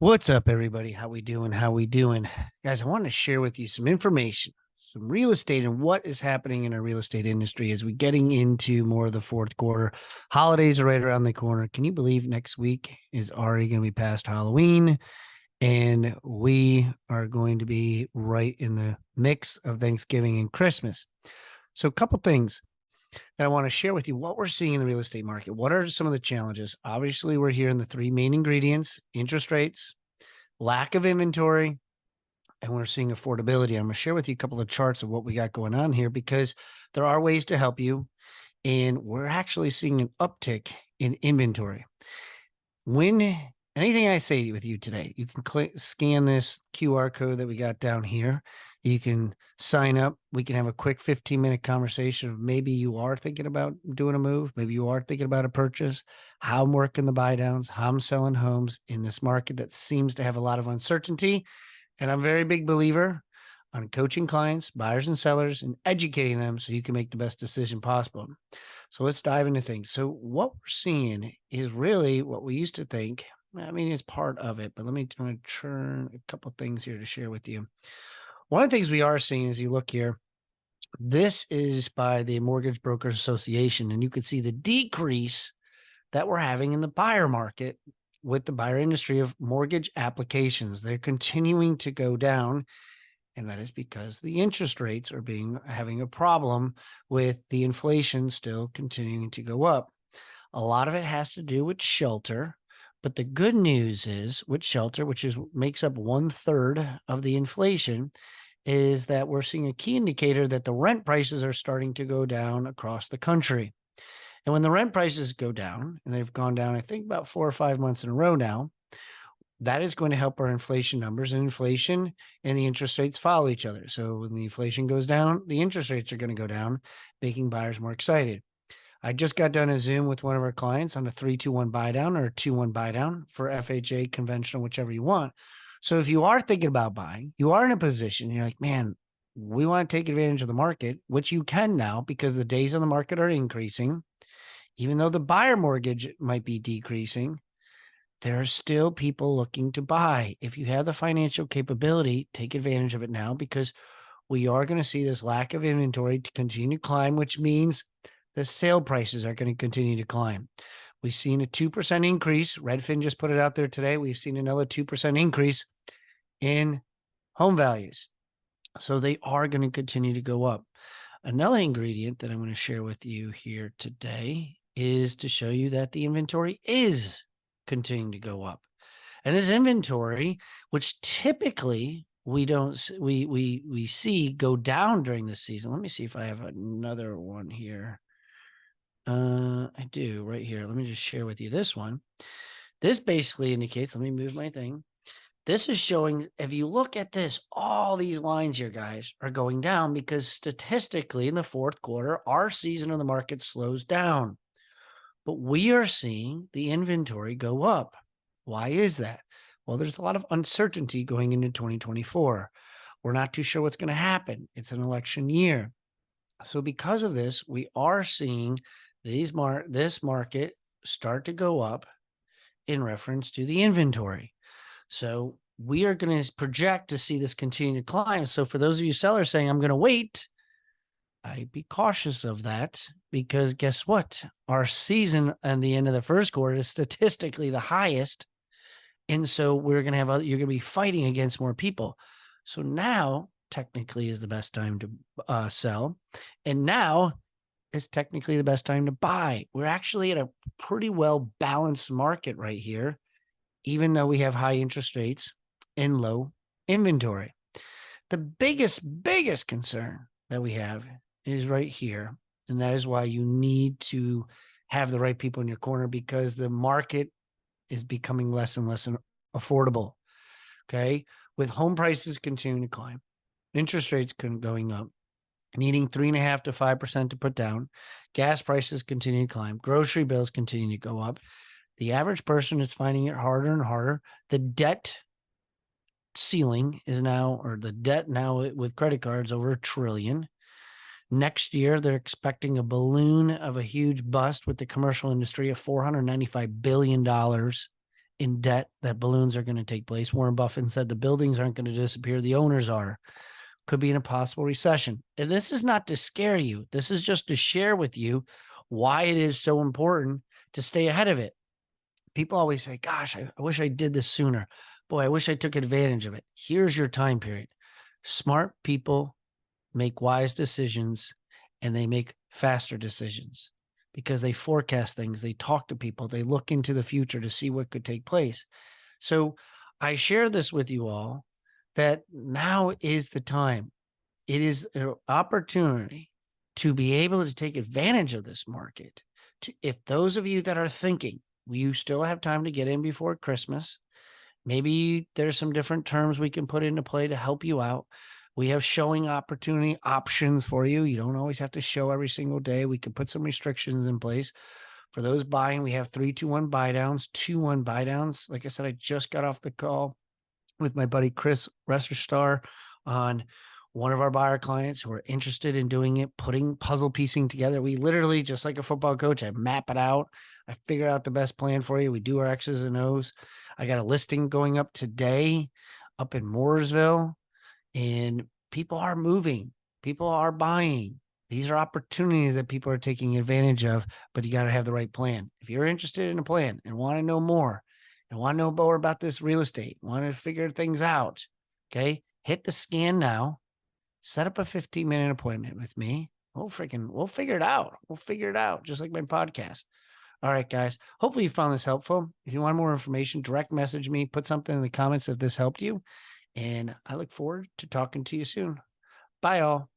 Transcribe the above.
What's up, everybody? How we doing? Guys, I want to share with you some information, some real estate and what is happening in our real estate industry as we getting into more of the fourth quarter. Holidays are right around the corner. Can you believe next week is already going to be past Halloween? And we are going to be right in the mix of Thanksgiving and Christmas. So a couple things that I want to share with you what we're seeing in the real estate market. What are some of the challenges? Obviously, we're hearing the three main ingredients: interest rates, lack of inventory, and we're seeing affordability. I'm going to share with you a couple of charts of what we got going on here because there are ways to help you. And we're actually seeing an uptick in inventory. When anything I say with you today, you can scan this QR code that we got down here. You can sign up. We can have a quick 15-minute conversation of maybe you are thinking about doing a move. Maybe you are thinking about a purchase, how I'm working the buy downs, how I'm selling homes in this market that seems to have a lot of uncertainty. And I'm a very big believer on coaching clients, buyers and sellers, and educating them so you can make the best decision possible. So let's dive into things. So what we're seeing is really what we used to think. I mean, it's part of it, but I'm going to turn a couple things here to share with you. One of the things we are seeing as you look here, this is by the Mortgage Brokers Association, and you can see the decrease that we're having in the buyer market with the buyer industry of mortgage applications. They're continuing to go down, and that is because the interest rates are having a problem with the inflation still continuing to go up. A lot of it has to do with shelter, but the good news is with shelter, which makes up 1/3 of the inflation, is that we're seeing a key indicator that the rent prices are starting to go down across the country. And when the rent prices go down, and they've gone down, I think about 4 or 5 months in a row now, that is going to help our inflation numbers, and inflation and the interest rates follow each other. So when the inflation goes down, the interest rates are going to go down, making buyers more excited. I just got done a Zoom with one of our clients on a 3-2-1 buy down or a 2-1 buy down for FHA, conventional, whichever you want. So if you are thinking about buying, you are in a position, you're like, man, we want to take advantage of the market, which you can now because the days on the market are increasing. Even though the buyer mortgage might be decreasing, there are still people looking to buy. If you have the financial capability, take advantage of it now because we are going to see this lack of inventory to continue to climb, which means the sale prices are going to continue to climb. We've seen a 2% increase. Redfin just put it out there today. We've seen another 2% increase in home values. So they are going to continue to go up. Another ingredient that I'm going to share with you here today is to show you that the inventory is continuing to go up. And this inventory, which typically we see go down during the season. Let me see if I have another one here. I do right here. Let me just share with you this one. This basically indicates, let me move my thing. This is showing, if you look at this, all these lines here, guys, are going down because statistically in the fourth quarter, our season of the market slows down. But we are seeing the inventory go up. Why is that? Well, there's a lot of uncertainty going into 2024. We're not too sure what's going to happen. It's an election year. So because of this, we are seeing this market start to go up in reference to the inventory. So we are going to project to see this continue to climb. So for those of you sellers saying, I'm going to wait, I'd be cautious of that because guess what? Our season at the end of the first quarter is statistically the highest. And so we're going to you're going to be fighting against more people. So now technically is the best time to sell. And now is technically the best time to buy. We're actually at a pretty well balanced market right here, even though we have high interest rates and low inventory. The biggest concern that we have is right here. And that is why you need to have the right people in your corner because the market is becoming less and less affordable. Okay. With home prices continuing to climb, interest rates going up, needing 3.5% to 5% to put down, gas prices continue to climb, grocery bills continue to go up. The average person is finding it harder and harder. The debt ceiling is now, or the debt now with credit cards, over $1 trillion. Next year, they're expecting a balloon of a huge bust with the commercial industry of $495 billion in debt, that balloons are going to take place. Warren Buffett said the buildings aren't going to disappear. The owners are. Could be in a possible recession. And this is not to scare you. This is just to share with you why it is so important to stay ahead of it. People always say, gosh, I wish I did this sooner. Boy, I wish I took advantage of it. Here's your time period. Smart people make wise decisions and they make faster decisions because they forecast things. They talk to people. They look into the future to see what could take place. So I share this with you all that now is the time. It is an opportunity to be able to take advantage of this market. If those of you that are thinking, you still have time to get in before Christmas, maybe there's some different terms we can put into play to help you out. We have showing opportunity options for you. You don't always have to show every single day. We can put some restrictions in place. For those buying, we have 3-2-1 buy downs, 2-1 buy downs. Like I said, I just got off the call with my buddy Chris Resserstar on one of our buyer clients who are interested in doing it, putting puzzle piecing together. We literally, just like a football coach, I map it out. I figure out the best plan for you. We do our X's and O's. I got a listing going up today up in Mooresville, and people are moving. People are buying. These are opportunities that people are taking advantage of, but you got to have the right plan. If you're interested in a plan and want to know more and want to know more about this real estate, want to figure things out, okay, hit the scan now. Set up a 15-minute appointment with me. We'll figure it out. We'll figure it out, just like my podcast. All right, guys. Hopefully you found this helpful. If you want more information, direct message me. Put something in the comments if this helped you. And I look forward to talking to you soon. Bye, all.